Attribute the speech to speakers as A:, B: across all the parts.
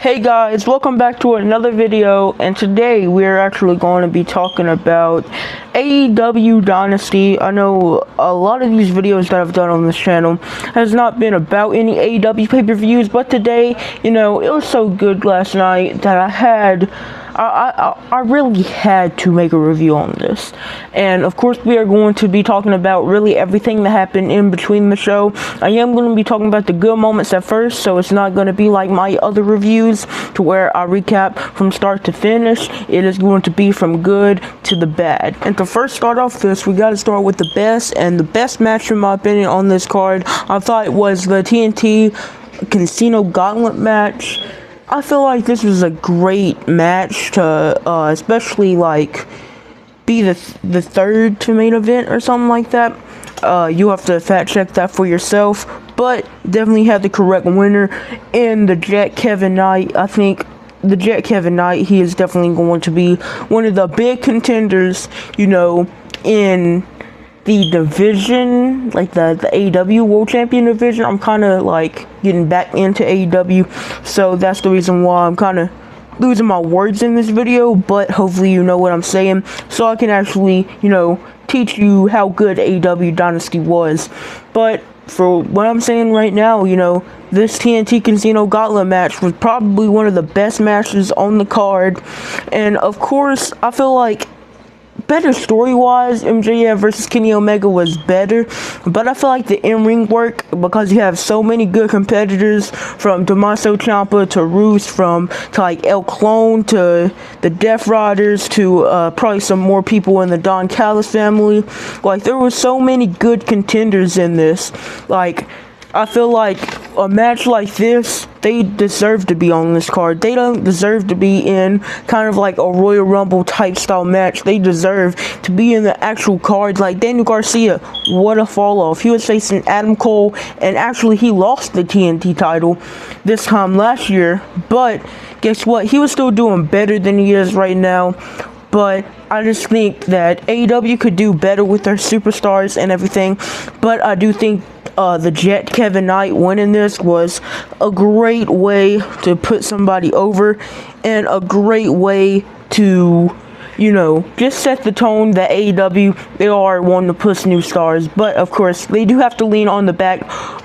A: Hey guys, welcome back to another video, and today we're actually going to be talking about AEW Dynasty. I know a lot of these videos that I've done on this channel has not been about any AEW pay-per-views, but today, it was so good last night that I really had to make a review on this. And of course we are going to be talking about really everything that happened in between the show. I am going to be talking about the good moments at first, so it's not going to be like my other reviews to where I recap from start to finish. It is going to be from good to the bad. And to first start off this, we got to start with the best, and the best match in my opinion on this card, I thought it was the TNT Casino Gauntlet match. I feel like this was a great match to, especially like, be the third to main event or something like that. You have to fact check that for yourself, but definitely had the correct winner in the Jet Kevin Knight. I think the Jet Kevin Knight, he is definitely going to be one of the big contenders, in the division, like the AEW World Champion division. I'm kind of like getting back into AEW, so that's the reason why I'm kind of losing my words in this video, but hopefully you know what I'm saying, so I can actually, teach you how good AEW Dynasty was. But for what I'm saying right now, this TNT Casino Gauntlet match was probably one of the best matches on the card. And of course, I feel like better story-wise, MJF versus Kenny Omega was better, but I feel like the in-ring work, because you have so many good competitors, from Tommaso Ciampa to Roos, to like El Clone to the Death Riders to probably some more people in the Don Callis family. Like, there were so many good contenders in this. Like, I feel like a match like this, they deserve to be on this card. They don't deserve to be in kind of like a Royal Rumble type style match. They deserve to be in the actual card. Like Daniel Garcia, what a fall off. He was facing Adam Cole, and actually he lost the TNT title this time last year. But guess what? He was still doing better than he is right now. But I just think that AEW could do better with their superstars and everything. But I do think the Jet Kevin Knight winning this was a great way to put somebody over, and a great way to, just set the tone that AEW, they are wanting to push new stars. But of course, they do have to lean on the back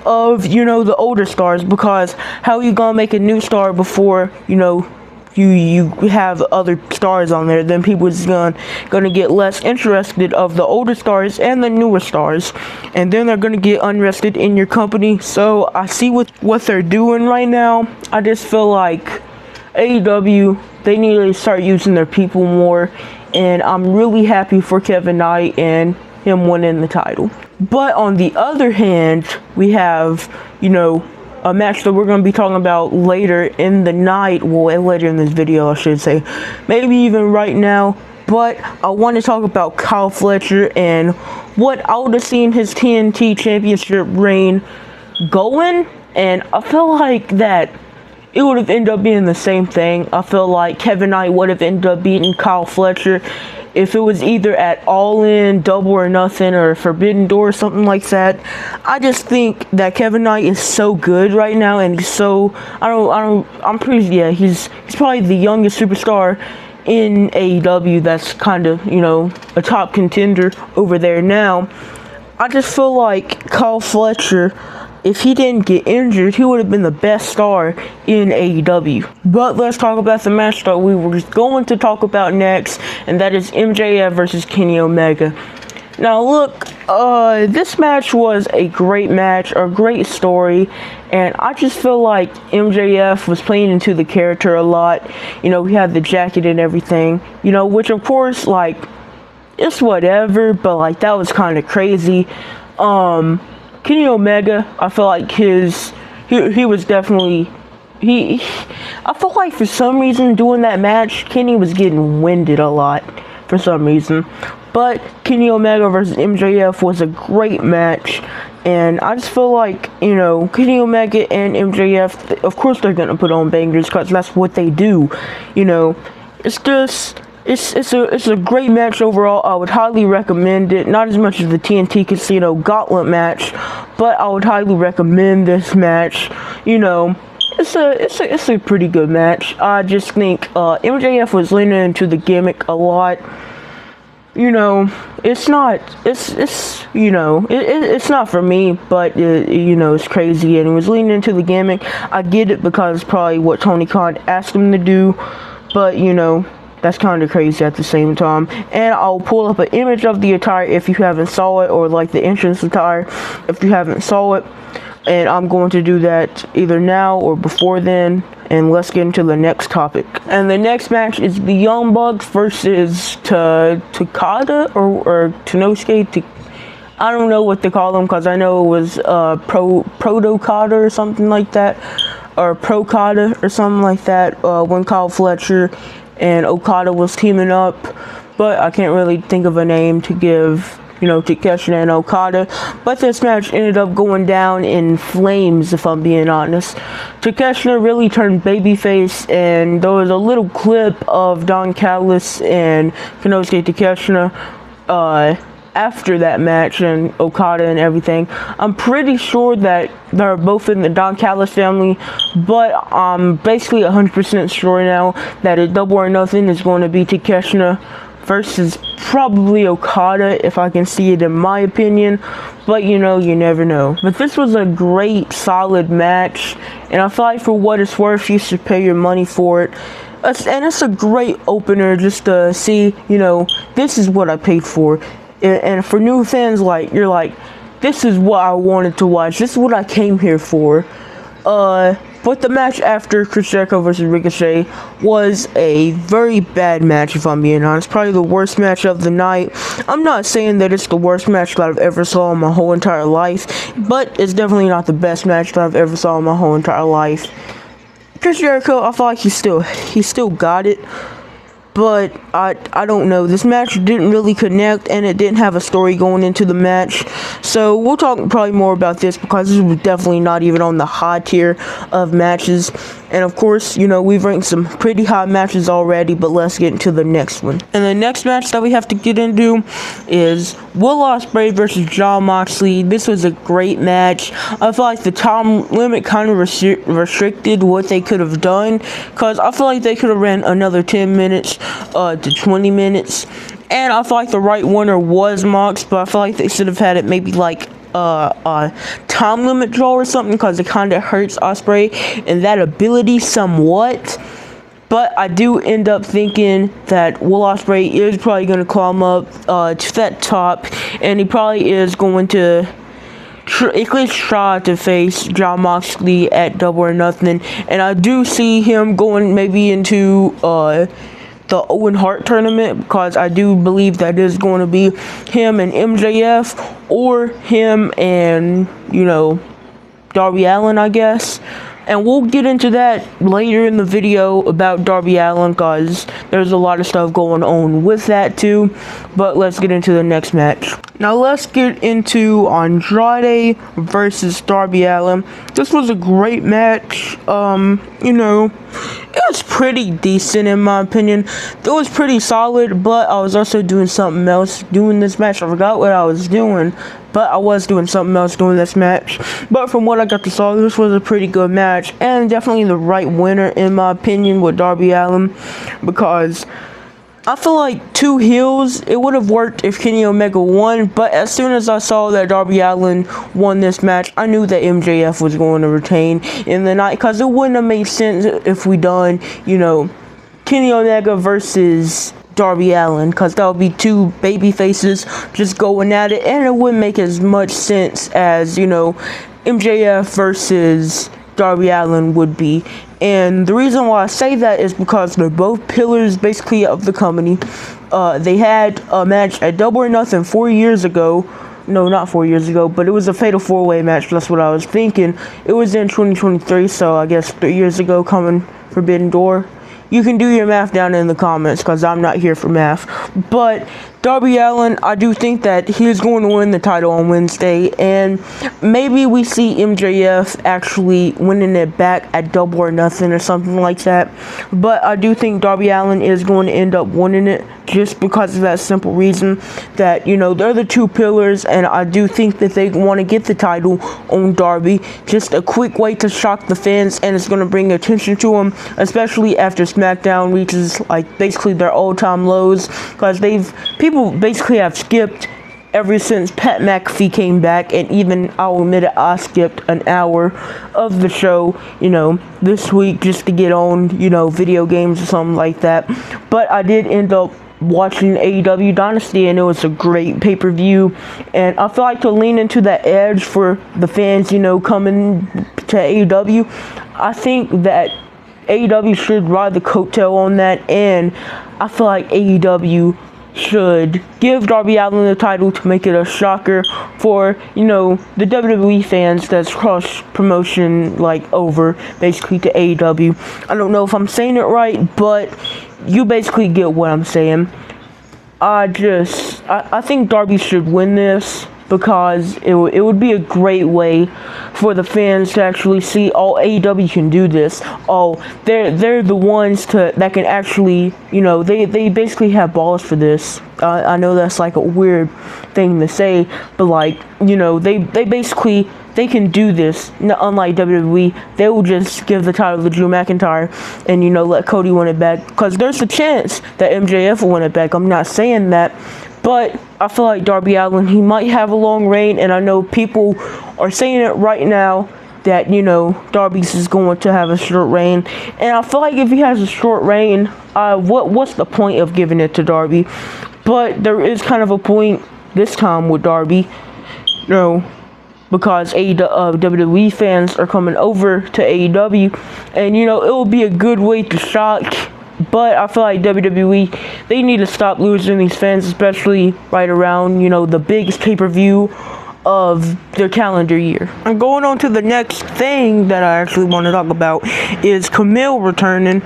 A: of, the older stars, because how are you gonna make a new star before, you have other stars on there? Then people is gonna get less interested of the older stars and the newer stars, and then they're gonna get unrested in your company. So I see what they're doing right now. I just feel like AEW, they need to start using their people more, and I'm really happy for Kevin Knight and him winning the title. But on the other hand, we have, a match that we're going to be talking about later in the night, well, later in this video I should say, maybe even right now. But I want to talk about Kyle Fletcher and what I would have seen his TNT championship reign going, and I feel like that it would have ended up being the same thing. I feel like Kevin Knight would have ended up beating Kyle Fletcher if it was either at All In, Double or Nothing, or Forbidden Door, or something like that. I just think that Kevin Knight is so good right now, and he's so, he's probably the youngest superstar in AEW that's kind of, a top contender over there now. I just feel like Kyle Fletcher, if he didn't get injured, he would have been the best star in AEW. But let's talk about the match that we were going to talk about next, and that is MJF versus Kenny Omega. Now look, this match was a great match, a great story, and I just feel like MJF was playing into the character a lot. We had the jacket and everything, which of course, like, it's whatever, but like, that was kind of crazy. Kenny Omega, I feel like he was definitely, I feel like for some reason doing that match, Kenny was getting winded a lot for some reason. But Kenny Omega versus MJF was a great match, and I just feel like, Kenny Omega and MJF, of course they're gonna put on bangers, because that's what they do. It's just, It's a great match overall. I would highly recommend it. Not as much as the TNT Casino Gauntlet match, but I would highly recommend this match. it's a pretty good match. I just think MJF was leaning into the gimmick a lot. You know, it's not for me, but it's crazy, and he was leaning into the gimmick. I get it because it's probably what Tony Khan asked him to do, but that's kind of crazy at the same time. And I'll pull up an image of the attire if you haven't saw it, or like the entrance attire if you haven't saw it. And I'm going to do that either now or before then. And let's get into the next topic. And the next match is the Young Bucks versus Takada or Tanosuke. I don't know what they call them, because I know it was Proto-Kata or something like that, or Pro-Kata or something like that, when Kyle Fletcher and Okada was teaming up. But I can't really think of a name to give Takeshita and Okada. But this match ended up going down in flames, if I'm being honest. Takeshita really turned babyface, and there was a little clip of Don Callis and Konosuke Takeshita after that match, and Okada and everything. I'm pretty sure that they're both in the Don Callis family, but I'm basically 100% sure now that a Double or Nothing is going to be Takeshita versus probably Okada, if I can see it, in my opinion. But you never know. But this was a great, solid match, and I feel like for what it's worth, you should pay your money for it. And it's a great opener just to see, this is what I paid for. And for new fans, you're like, this is what I wanted to watch. This is what I came here for. But the match after Chris Jericho versus Ricochet was a very bad match, if I'm being honest. Probably the worst match of the night. I'm not saying that it's the worst match that I've ever saw in my whole entire life, but it's definitely not the best match that I've ever saw in my whole entire life. Chris Jericho, I feel like he still got it. But I don't know. This match didn't really connect, and it didn't have a story going into the match. So we'll talk probably more about this, because this was definitely not even on the high tier of matches. And of course, we've ranked some pretty high matches already, but let's get into the next one. And the next match that we have to get into is Will Ospreay versus Jon Moxley. This was a great match. I feel like the time limit kind of restricted what they could have done, because I feel like they could have ran another 10 minutes to 20 minutes. And I feel like the right winner was Mox, but I feel like they should have had it maybe like time limit draw or something, because it kind of hurts Ospreay and that ability somewhat. But I do end up thinking that Will Ospreay is probably going to climb up to that top, and he probably is going to at least try to face Jon Moxley at Double or Nothing. And I do see him going maybe into the Owen Hart tournament, because I do believe that is going to be him and MJF, or him and Darby Allin, I guess. And we'll get into that later in the video about Darby Allin, because there's a lot of stuff going on with that too. But let's get into the next match. Now let's get into Andrade versus Darby Allin. This was a great match. It was pretty decent in my opinion. It was pretty solid, but I was also doing something else doing this match. I forgot what I was doing, but I was doing something else doing this match. But from what I got to saw, this was a pretty good match, and definitely the right winner in my opinion with Darby Allin, because I feel like two heels, it would have worked if Kenny Omega won, but as soon as I saw that Darby Allin won this match, I knew that MJF was going to retain in the night, because it wouldn't have made sense if we done, Kenny Omega versus Darby Allin, because that would be two baby faces just going at it, and it wouldn't make as much sense as, MJF versus Darby Allin would be. And the reason why I say that is because they're both pillars basically of the company. They had a match at Double or Nothing 4 years ago. No, not 4 years ago, but it was a Fatal 4-Way match. That's what I was thinking. It was in 2023, so I guess 3 years ago, coming Forbidden Door. you can do your math down in the comments because I'm not here for math. But Darby Allin, I do think that he's going to win the title on Wednesday, and maybe we see MJF actually winning it back at Double or Nothing or something like that. But I do think Darby Allin is going to end up winning it just because of that simple reason that, they're the two pillars, and I do think that they want to get the title on Darby. Just a quick way to shock the fans, and it's going to bring attention to them, especially after SmackDown reaches basically their all-time lows, because people basically have skipped ever since Pat McAfee came back, and even I'll admit it, I skipped an hour of the show, this week just to get on, video games or something like that. But I did end up watching AEW Dynasty, and it was a great pay-per-view, and I feel like to lean into that edge for the fans, coming to AEW, I think that AEW should ride the coattail on that, and I feel like AEW should give Darby Allin the title to make it a shocker for, the WWE fans that's cross promotion, over basically to AEW. I don't know if I'm saying it right, but you basically get what I'm saying. I think Darby should win this because it would be a great way for the fans to actually see, AEW can do this. They're the ones that can actually, they basically have balls for this. I know that's a weird thing to say, but they can do this. Unlike WWE, they will just give the title to Drew McIntyre and, let Cody win it back, because there's a chance that MJF will win it back. I'm not saying that, but I feel like Darby Allin, he might have a long reign, and I know people are saying it right now that, Darby's is going to have a short reign, and I feel like if he has a short reign, what's the point of giving it to Darby? But there is kind of a point this time with Darby, because WWE fans are coming over to AEW, and, it will be a good way to shock. But I feel like WWE, they need to stop losing these fans, especially right around, the biggest pay-per-view of their calendar year. And going on to the next thing that I actually want to talk about is Camille returning.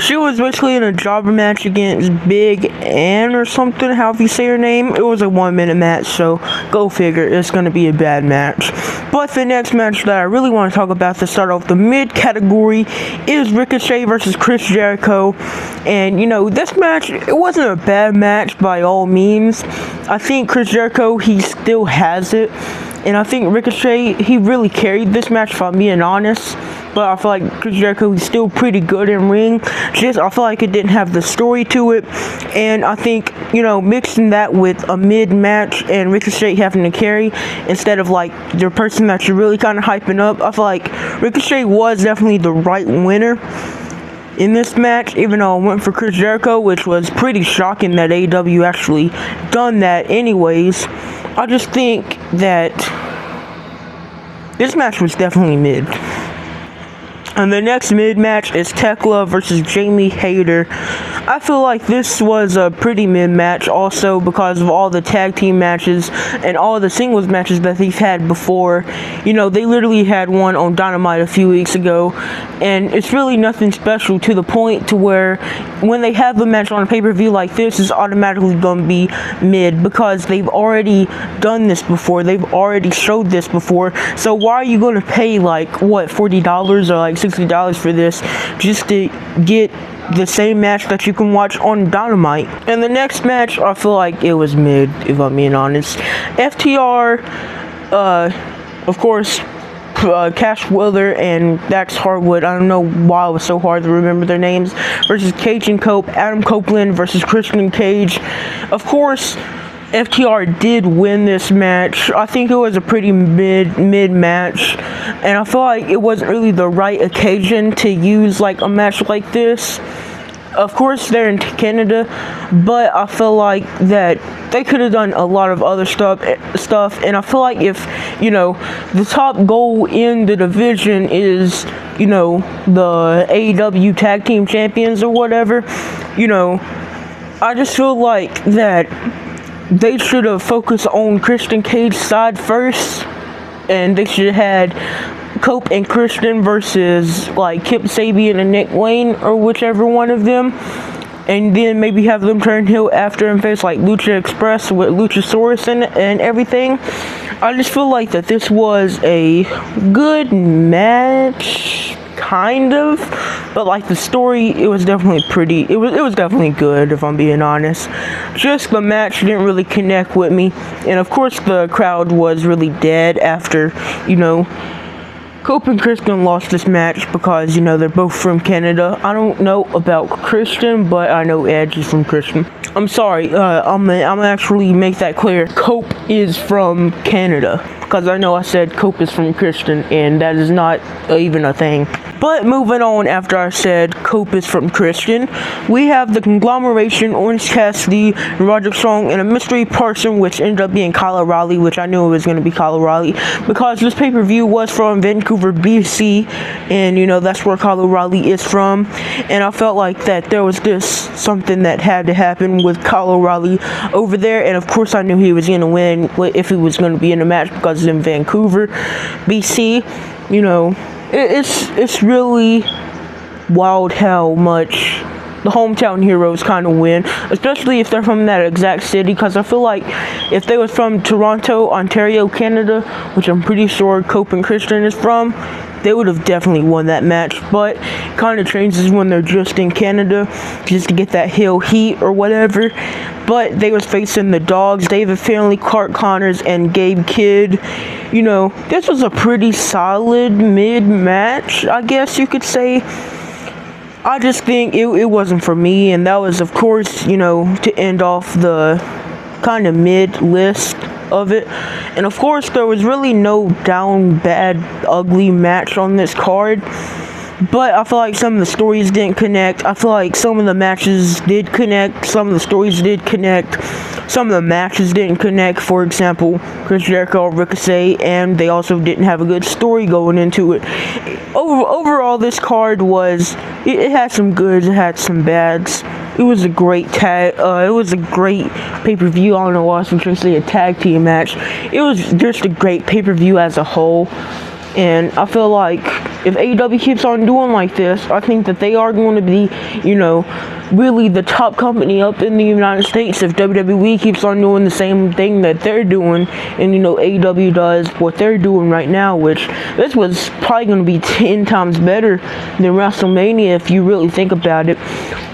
A: She was basically in a jobber match against Big Ann or something, however you say her name. It was a 1-minute match, so go figure, it's going to be a bad match. But the next match that I really want to talk about to start off the mid category is Ricochet versus Chris Jericho. And, this match, it wasn't a bad match by all means. I think Chris Jericho, he still has it. And I think Ricochet, he really carried this match, if I'm being honest. But I feel like Chris Jericho is still pretty good in ring. Just, I feel like it didn't have the story to it. And I think, mixing that with a mid-match and Ricochet having to carry instead of, the person that you're really kind of hyping up, I feel like Ricochet was definitely the right winner in this match, even though I went for Chris Jericho, which was pretty shocking that AEW actually done that anyways. I just think that this match was definitely mid. And the next mid-match is Tekla versus Jamie Hayter. I feel like this was a pretty mid-match also because of all the tag team matches and all the singles matches that they've had before. They literally had one on Dynamite a few weeks ago, and it's really nothing special to the point to where when they have a match on a pay-per-view like this, it's automatically going to be mid because they've already done this before. They've already showed this before. So why are you going to pay $40 or $60 for this just to get the same match that you can watch on Dynamite? And the next match, I feel like it was mid, if I'm being honest. FTR, of course, Cash Wheeler and Dax Harwood, I don't know why it was so hard to remember their names, versus Cage and Cope, Adam Copeland versus Christian Cage. Of course, FTR did win this match. I think it was a pretty mid match, and I feel like it wasn't really the right occasion to use a match like this. Of course, they're in Canada, but I feel like that they could have done a lot of other stuff, and I feel like if, the top goal in the division is, the AEW Tag Team Champions or whatever, I just feel like that they should have focused on Christian Cage's side first, and they should have had Cope and Christian versus like Kip Sabian and Nick Wayne, or whichever one of them, and then maybe have them turn heel after and face like Lucha Express with Luchasaurus and everything. I just feel like that this was a good match, kind of, but like the story, it was definitely it was definitely good, if I'm being honest. Just the match didn't really connect with me, and of course the crowd was really dead after, you know, Cope and Christian lost this match because, you know, they're both from Canada. I don't know about Christian, but I know Edge is from Christian. I'm sorry, I'm actually make that clear. Cope is from Canada, because I know I said Cope is from Christian, and that is not even a thing. But moving on, after I said Cope is from Christian, we have the conglomeration, Orange Cassidy, Roderick Strong, and a mystery person, which ended up being Kyle O'Reilly, which I knew it was going to be Kyle O'Reilly, because this pay-per-view was from Vancouver, BC, and, you know, that's where Kyle O'Reilly is from, and I felt like that there was just something that had to happen with Kyle O'Reilly over there, and of course I knew he was going to win if he was going to be in a match, because it's in Vancouver, BC, you know. It's really wild how much the hometown heroes kind of win, especially if they're from that exact city, because I feel like if they was from Toronto, Ontario, Canada, which I'm pretty sure Cope and Christian is from, they would have definitely won that match. But it kind of changes when they're just in Canada, just to get that heel heat or whatever. But they was facing the Dogs, David Finlay, Clark Connors, and Gabe Kidd. You know, this was a pretty solid mid-match, I guess you could say. I just think it wasn't for me, and that was, of course, you know, to end off the kind of mid-list of it. And of course, there was really no down, bad, ugly match on this card. But I feel like some of the stories didn't connect. I feel like some of the matches did connect. Some of the stories did connect. Some of the matches didn't connect. For example, Chris Jericho, Ricochet, and they also didn't have a good story going into it. Overall, this card was, it had some goods, it had some bads. It was a great it was a great pay-per-view. I don't know why I was trying to say a tag team match. It was just a great pay-per-view as a whole. And I feel like if AEW keeps on doing like this, I think that they are going to be, you know, really the top company up in the United States if WWE keeps on doing the same thing that they're doing, and, you know, AEW does what they're doing right now, which this was probably going to be 10 times better than WrestleMania if you really think about it.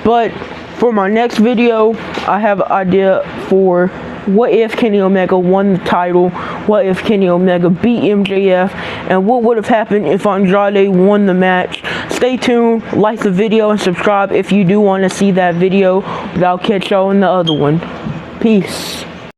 A: But for my next video, I have an idea for what if Kenny Omega won the title, what if Kenny Omega beat MJF, and what would have happened if Andrade won the match. Stay tuned, like the video, and subscribe if you do want to see that video, but I'll catch y'all in the other one. Peace.